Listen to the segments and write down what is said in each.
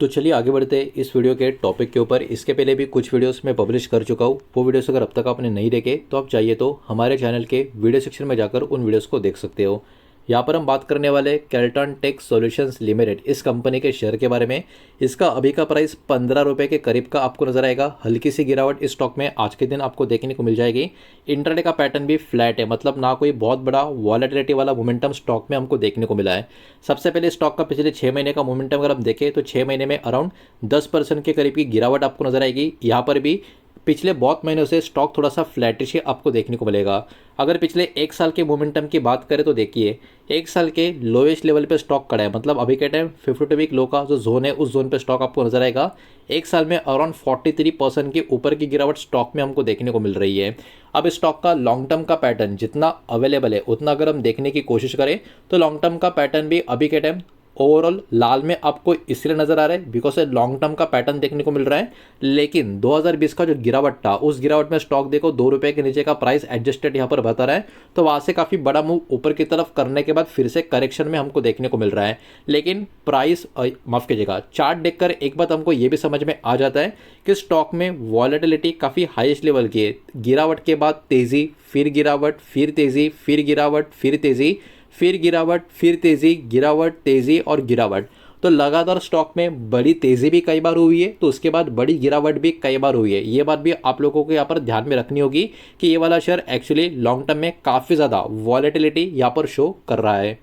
तो चलिए आगे बढ़ते हैं इस वीडियो के टॉपिक के ऊपर। इसके पहले भी कुछ वीडियोस मैं पब्लिश कर चुका हूँ। वो वीडियोस अगर अब तक आपने नहीं देखे तो आप चाहिए तो हमारे चैनल के वीडियो सेक्शन में जाकर उन वीडियोस को देख सकते हो। यहाँ पर हम बात करने वाले केल्ट्रॉन टेक सॉल्यूशंस लिमिटेड इस कंपनी के शेयर के बारे में। इसका अभी का प्राइस 15 रुपये के करीब का आपको नजर आएगा। हल्की सी गिरावट इस स्टॉक में आज के दिन आपको देखने को मिल जाएगी। इंट्राडे का पैटर्न भी फ्लैट है, मतलब ना कोई बहुत बड़ा वॉलेटिलिटी वाला मोमेंटम स्टॉक में हमको देखने को मिला है। सबसे पहले स्टॉक का पिछले 6 महीने का मोमेंटम अगर हम देखें तो 6 महीने में अराउंड 10% के करीब की गिरावट आपको नजर आएगी। यहाँ पर भी पिछले बहुत महीनों से स्टॉक थोड़ा सा फ्लैटिश ही आपको देखने को मिलेगा। अगर पिछले एक साल के मोमेंटम की बात करें तो देखिए एक साल के लोएस्ट लेवल पे स्टॉक खड़ा है, मतलब अभी के टाइम 52 वीक लो का जो जोन है उस जोन पे स्टॉक आपको नजर आएगा। एक साल में अराउंड 43% के ऊपर की गिरावट स्टॉक में हमको देखने को मिल रही है। अब स्टॉक का लॉन्ग टर्म का पैटर्न जितना अवेलेबल है उतना अगर हम देखने की कोशिश करें तो लॉन्ग टर्म का पैटर्न भी अभी के टाइम ओवरऑल लाल में आपको इसलिए नजर आ रहा है बिकॉज लॉन्ग टर्म का पैटर्न देखने को मिल रहा है। लेकिन 2020 का जो गिरावट था उस गिरावट में स्टॉक देखो 2 रुपए के नीचे का प्राइस एडजस्टेड यहाँ पर बता रहा है, तो वहां से काफी बड़ा मूव ऊपर की तरफ करने के बाद फिर से करेक्शन में हमको देखने को मिल रहा है। लेकिन प्राइस माफ कीजिएगा चार्ट देखकर एक बात हमको ये भी समझ में आ जाता है कि स्टॉक में वॉलेटिलिटी काफी हाईएस्ट लेवल की है। गिरावट के बाद तेजी, फिर गिरावट, फिर तेजी, फिर गिरावट, फिर तेजी, फिर गिरावट, फिर तेजी, गिरावट, तेजी और गिरावट। तो लगातार स्टॉक में बड़ी तेजी भी कई बार हुई है तो उसके बाद बड़ी गिरावट भी कई बार हुई है। ये बात भी आप लोगों को यहाँ पर ध्यान में रखनी होगी कि ये वाला शेयर एक्चुअली लॉन्ग टर्म में काफ़ी ज़्यादा वॉलेटिलिटी यहाँ पर शो कर रहा है।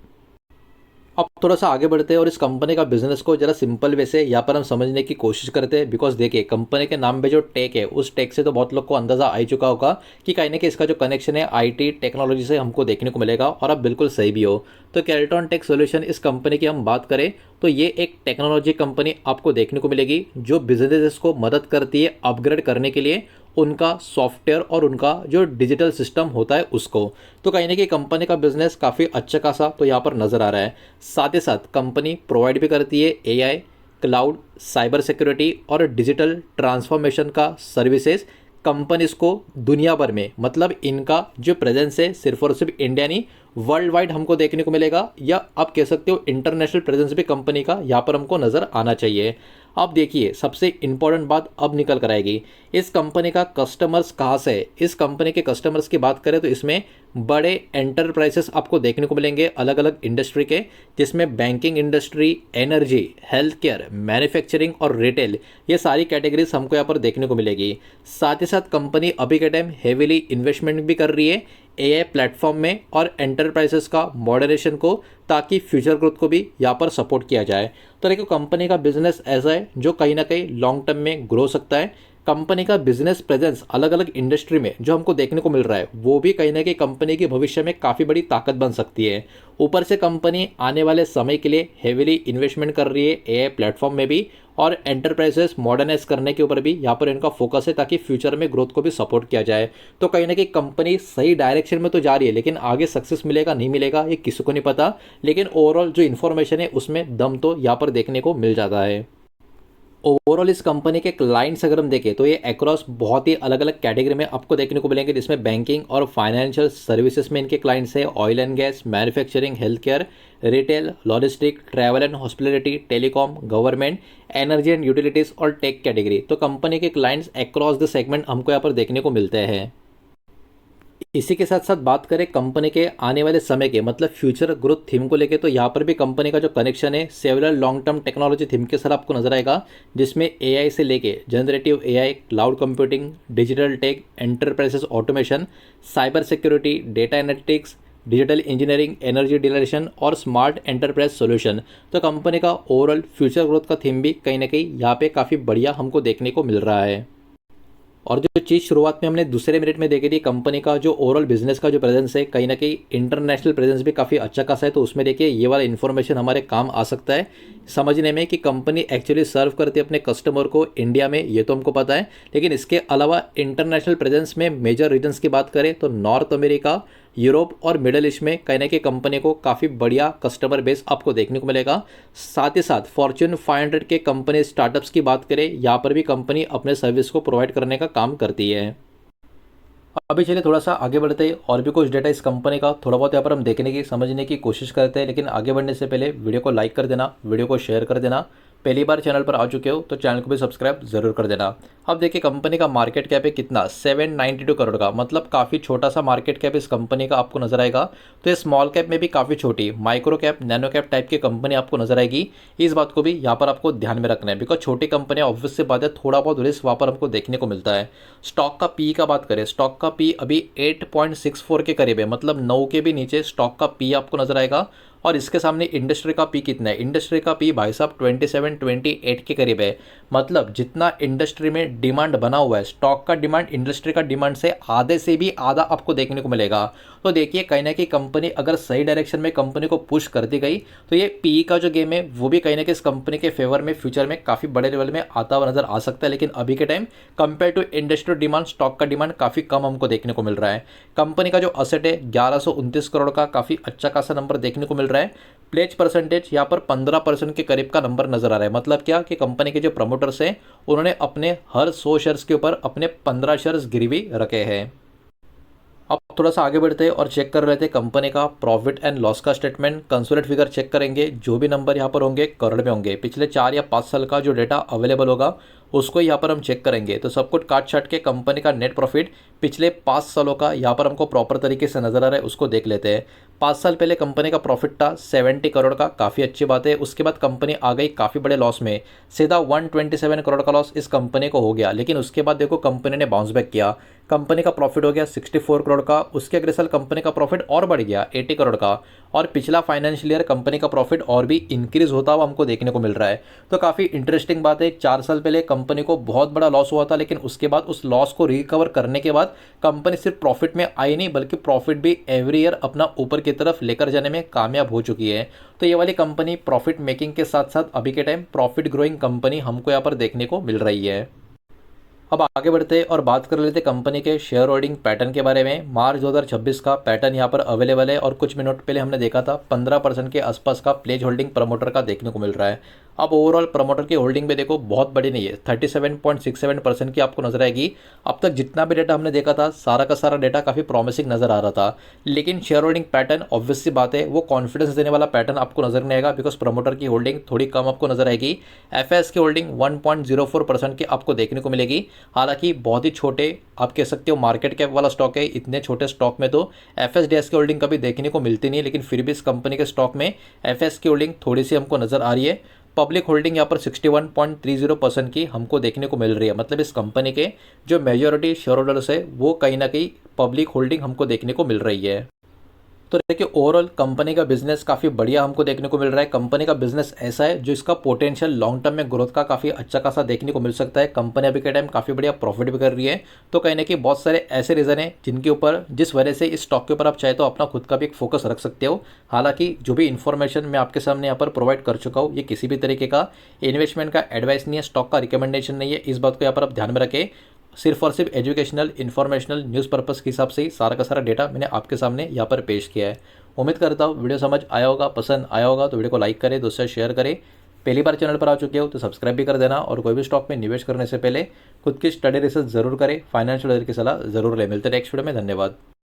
अब थोड़ा सा आगे बढ़ते हैं और इस कंपनी का बिजनेस को जरा सिंपल वे से यहाँ पर हम समझने की कोशिश करते हैं। बिकॉज देखिए कंपनी के नाम पे जो टेक है उस टेक से तो बहुत लोग को अंदाजा आ ही चुका होगा कि कहीं ना कहीं इसका जो कनेक्शन है आईटी टेक्नोलॉजी से हमको देखने को मिलेगा, और अब बिल्कुल सही भी हो। तो केल्ट्रॉन टेक सॉल्यूशन इस कंपनी की हम बात करें तो ये एक टेक्नोलॉजी कंपनी आपको देखने को मिलेगी जो बिजनेसेस को मदद करती है अपग्रेड करने के लिए उनका सॉफ्टवेयर और उनका जो डिजिटल सिस्टम होता है उसको। तो कहीं ना कहीं कंपनी का बिजनेस काफ़ी अच्छा खासा तो यहाँ पर नज़र आ रहा है। साथ ही साथ कंपनी प्रोवाइड भी करती है एआई, क्लाउड, साइबर सिक्योरिटी और डिजिटल ट्रांसफॉर्मेशन का सर्विसेज कंपनीज को दुनिया भर में, मतलब इनका जो प्रेजेंस है सिर्फ और सिर्फ इंडिया नहीं वर्ल्ड वाइड हमको देखने को मिलेगा, या आप कह सकते हो इंटरनेशनल प्रेजेंस भी कंपनी का यहाँ पर हमको नज़र आना चाहिए। अब देखिए सबसे इंपॉर्टेंट बात अब निकल कर आएगी, इस कंपनी का कस्टमर्स कहाँ से है। इस कंपनी के कस्टमर्स की बात करें तो इसमें बड़े एंटरप्राइजेस आपको देखने को मिलेंगे अलग अलग इंडस्ट्री के, जिसमें banking industry, energy, health care, manufacturing और रिटेल, ये सारी कैटेगरीज हमको यहाँ पर देखने को मिलेगी। साथ ही साथ कंपनी अभी के टाइम हेविली इन्वेस्टमेंट भी कर रही है एआई प्लेटफॉर्म में और एंटरप्राइजेस का मॉडरेशन को, ताकि फ्यूचर ग्रोथ को भी यहाँ पर सपोर्ट किया जाए। तो देखो कंपनी का बिजनेस ऐसा है जो कहीं ना कहीं लॉन्ग टर्म में ग्रो सकता है। कंपनी का बिजनेस प्रेजेंस अलग अलग इंडस्ट्री में जो हमको देखने को मिल रहा है वो भी कहीं ना कहीं कंपनी की भविष्य में काफ़ी बड़ी ताकत बन सकती है। ऊपर से कंपनी आने वाले समय के लिए हेविली इन्वेस्टमेंट कर रही है एआई प्लेटफॉर्म में भी, और एंटरप्राइजेस मॉडर्नाइज करने के ऊपर भी यहाँ पर इनका फोकस है ताकि फ्यूचर में ग्रोथ को भी सपोर्ट किया जाए। तो कहीं ना कहीं कंपनी सही डायरेक्शन में तो जा रही है, लेकिन आगे सक्सेस मिलेगा नहीं मिलेगा ये किसी को नहीं पता। लेकिन ओवरऑल जो इन्फॉर्मेशन है उसमें दम तो यहाँ पर देखने को मिल जाता है। ओवरऑल इस कंपनी के क्लाइंट्स अगर हम देखें तो ये अक्रॉस बहुत ही अलग अलग कैटेगरी में आपको देखने को मिलेंगे, जिसमें बैंकिंग और फाइनेंशियल सर्विसेज में इनके क्लाइंट्स है, oil and gas, manufacturing, health care, retail, logistic, travel and hospitality, telecom, government, energy and utilities और टेक कैटेगरी। तो कंपनी के क्लाइंट्स अक्रॉस द सेगमेंट हमको यहाँ पर देखने को मिलते हैं। इसी के साथ साथ बात करें कंपनी के आने वाले समय के, मतलब फ्यूचर ग्रोथ थीम को लेके, तो यहाँ पर भी कंपनी का जो कनेक्शन है several long term technology theme के साथ आपको नजर आएगा, जिसमें एआई से लेके generative AI, cloud computing, digital tech, enterprises automation, cyber security, data analytics, digital engineering, energy डिलेशन और स्मार्ट एंटरप्राइज सॉल्यूशन। तो कंपनी का ओवरऑल फ्यूचर ग्रोथ का थीम भी कहीं ना कहीं यहाँ पे काफ़ी बढ़िया हमको देखने को मिल रहा है। और जो चीज़ शुरुआत में हमने दूसरे मिनट में देखी थी कंपनी का जो ओवरऑल बिजनेस का जो प्रेजेंस है कहीं ना कहीं इंटरनेशनल प्रेजेंस भी काफ़ी अच्छा खासा है, तो उसमें देखिए ये वाला इन्फॉर्मेशन हमारे काम आ सकता है समझने में कि कंपनी एक्चुअली सर्व करती है अपने कस्टमर को इंडिया में, ये तो हमको पता है। लेकिन इसके अलावा इंटरनेशनल प्रेजेंस में मेजर रीजन्स की बात करें तो नॉर्थ अमेरिका, यूरोप और मिडल ईस्ट में कहीं ना कहीं कंपनी को काफ़ी बढ़िया कस्टमर बेस आपको देखने को मिलेगा। साथ ही साथ फॉर्च्यून 500 के कंपनी स्टार्टअप्स की बात करें, यहाँ पर भी कंपनी अपने सर्विस को प्रोवाइड करने का काम करती है। अभी चलिए थोड़ा सा आगे बढ़ते हैं और भी कुछ डेटा इस कंपनी का थोड़ा बहुत यहाँ पर हम देखने की समझने की कोशिश करते हैं। लेकिन आगे बढ़ने से पहले वीडियो को लाइक कर देना, वीडियो को शेयर कर देना, पहली बार चैनल पर आ चुके हो तो चैनल को भी सब्सक्राइब जरूर कर देना। अब देखिए कंपनी का मार्केट कैप है कितना, 792 करोड़ का, मतलब काफ़ी छोटा सा मार्केट कैप इस कंपनी का आपको नजर आएगा। तो ये स्मॉल कैप में भी काफ़ी छोटी micro cap nano cap type की कंपनी आपको नजर आएगी। इस बात को भी यहाँ पर आपको ध्यान में रखना है, बिकॉज छोटी कंपनियां ऑब्वियस से बात है थोड़ा बहुत रिस्क वहाँ पर हमको देखने को मिलता है। स्टॉक का पी का बात करें, स्टॉक का पी अभी 8.64 के करीब है, मतलब 9 के भी नीचे स्टॉक का पी आपको नजर आएगा। और इसके सामने इंडस्ट्री का पी कितना है, इंडस्ट्री का पी भाई साहब 27-28 के करीब है। मतलब जितना इंडस्ट्री में डिमांड बना हुआ है, स्टॉक का डिमांड इंडस्ट्री का डिमांड से आधे से भी आधा आपको देखने को मिलेगा। तो देखिए कहीं ना कहीं कंपनी अगर सही डायरेक्शन में कंपनी को पुश कर दी गई तो ये पी का जो गेम है वो भी कहीं ना कहीं इस कंपनी के फेवर में फ्यूचर में काफ़ी बड़े लेवल में आता हुआ नजर आ सकता है। लेकिन अभी के time compare to industrial demand stock का डिमांड काफ़ी कम हमको देखने को मिल रहा है। कंपनी का जो असेट है 1129 करोड़ का, काफ़ी अच्छा खासा नंबर देखने को मिल रहा है। प्लेज परसेंटेज यहाँ पर 15% के करीब का नंबर नजर आ रहा है। मतलब क्या कि कंपनी के जो प्रमोटर्स हैं उन्होंने अपने हर 100 शेयर्स के ऊपर अपने 15 शेयर्स गिरवी रखे हैं। अब थोड़ा सा आगे बढ़ते हैं और चेक कर लेते हैं कंपनी का प्रॉफिट एंड लॉस का स्टेटमेंट, कंसोलिडेटेड फिगर चेक करेंगे। जो भी नंबर यहाँ पर होंगे करोड़ में होंगे। पिछले 4 या 5 साल का जो डेटा अवेलेबल होगा उसको यहाँ पर हम चेक करेंगे। तो सब कुछ काट छाट के कंपनी का नेट प्रॉफिट पिछले 5 सालों का यहाँ पर हमको प्रॉपर तरीके से नजर आ रहा है, उसको देख लेते हैं। 5 साल पहले कंपनी का प्रॉफिट था 70 करोड़ का, काफ़ी अच्छी बात है। उसके बाद कंपनी आ गई काफ़ी बड़े लॉस में, सीधा 127 करोड़ का लॉस इस कंपनी को हो गया। लेकिन उसके बाद देखो कंपनी ने बाउंस बैक किया, कंपनी का प्रॉफिट हो गया 64 करोड़ का। उसके अगले साल कंपनी का प्रॉफिट और बढ़ गया 80 करोड़ का। और पिछला फाइनेंशियल ईयर कंपनी का प्रॉफिट और भी इंक्रीज होता हुआ हमको देखने को मिल रहा है। तो काफ़ी इंटरेस्टिंग बात है। 4 साल पहले कंपनी को बहुत बड़ा लॉस हुआ था, लेकिन उसके बाद उस लॉस को रिकवर करने के बाद कंपनी सिर्फ प्रॉफिट में आई नहीं बल्कि प्रॉफिट भी एवरी ईयर अपना ऊपर की तरफ लेकर जाने में कामयाब हो चुकी है। तो ये वाली कंपनी प्रॉफिट मेकिंग के साथ साथ अभी के टाइम प्रॉफिट ग्रोइंग कंपनी हमको यहाँ पर देखने को मिल रही है। अब आगे बढ़ते और बात कर लेते कंपनी के शेयर होल्डिंग पैटर्न के बारे में। मार्च 2026 का पैटर्न यहाँ पर अवेलेबल है और कुछ मिनट पहले हमने देखा था 15% के आसपास का प्लेज होल्डिंग प्रमोटर का देखने को मिल रहा है। अब ओवरऑल प्रमोटर की होल्डिंग में देखो बहुत बड़ी नहीं है, 37.67% की आपको नजर आएगी। अब तक जितना भी डेटा हमने देखा था सारा का सारा डेटा काफ़ी प्रॉमिसिंग नजर आ रहा था। लेकिन शेयर होल्डिंग पैटर्न ऑब्वियस सी बात है वो कॉन्फिडेंस देने वाला पैटर्न आपको नजर नहीं आएगा, बिकॉज प्रमोटर की होल्डिंग थोड़ी कम आपको नजर आएगी। एफएस की होल्डिंग 1.04% की आपको देखने को मिलेगी। हालांकि बहुत ही छोटे आप कह सकते हो मार्केट कैप वाला स्टॉक है, इतने छोटे स्टॉक में तो एफएसडीएस की होल्डिंग कभी देखने को मिलती नहीं है। लेकिन फिर भी इस कंपनी के स्टॉक में एफएस की होल्डिंग थोड़ी सी हमको नजर आ रही है। पब्लिक होल्डिंग यहाँ पर 61.30% की हमको देखने को मिल रही है। मतलब इस कंपनी के जो मेजॉरिटी शेयर होल्डर्स है वो कहीं ना कहीं पब्लिक होल्डिंग हमको देखने को मिल रही है। तो देखिए ओवरऑल कंपनी का बिजनेस काफ़ी बढ़िया हमको देखने को मिल रहा है। कंपनी का बिजनेस ऐसा है जो इसका पोटेंशियल लॉन्ग टर्म में ग्रोथ का काफ़ी अच्छा खासा देखने को मिल सकता है। कंपनी अभी के टाइम काफ़ी बढ़िया प्रॉफिट भी कर रही है। तो कहीं ना कहीं बहुत सारे ऐसे रीज़न हैं जिनके ऊपर जिस वजह से इस स्टॉक के ऊपर आप चाहे तो अपना खुद का भी एक फोकस रख सकते हो। हालांकि जो भी इन्फॉर्मेशन मैं आपके सामने यहाँ पर प्रोवाइड कर चुका हूँ ये किसी भी तरीके का इन्वेस्टमेंट का एडवाइस नहीं है, स्टॉक का रिकमेंडेशन नहीं है। इस बात को यहाँ पर आप ध्यान में रखें। सिर्फ और सिर्फ एजुकेशनल इन्फॉर्मेशनल न्यूज़ पर्पज़ के हिसाब से ही सारा का सारा डेटा मैंने आपके सामने यहाँ पर पेश किया है। उम्मीद करता हूँ वीडियो समझ आया होगा, पसंद आया होगा तो वीडियो को लाइक करें, दोस्तों से शेयर करें। पहली बार चैनल पर आ चुके हो तो सब्सक्राइब भी कर देना। और कोई भी स्टॉक में निवेश करने से पहले खुद की स्टडी रिसर्च जरूर करें, फाइनेंशियल की सलाह जरूर लें। मिलते हैं नेक्स्ट वीडियो में, धन्यवाद।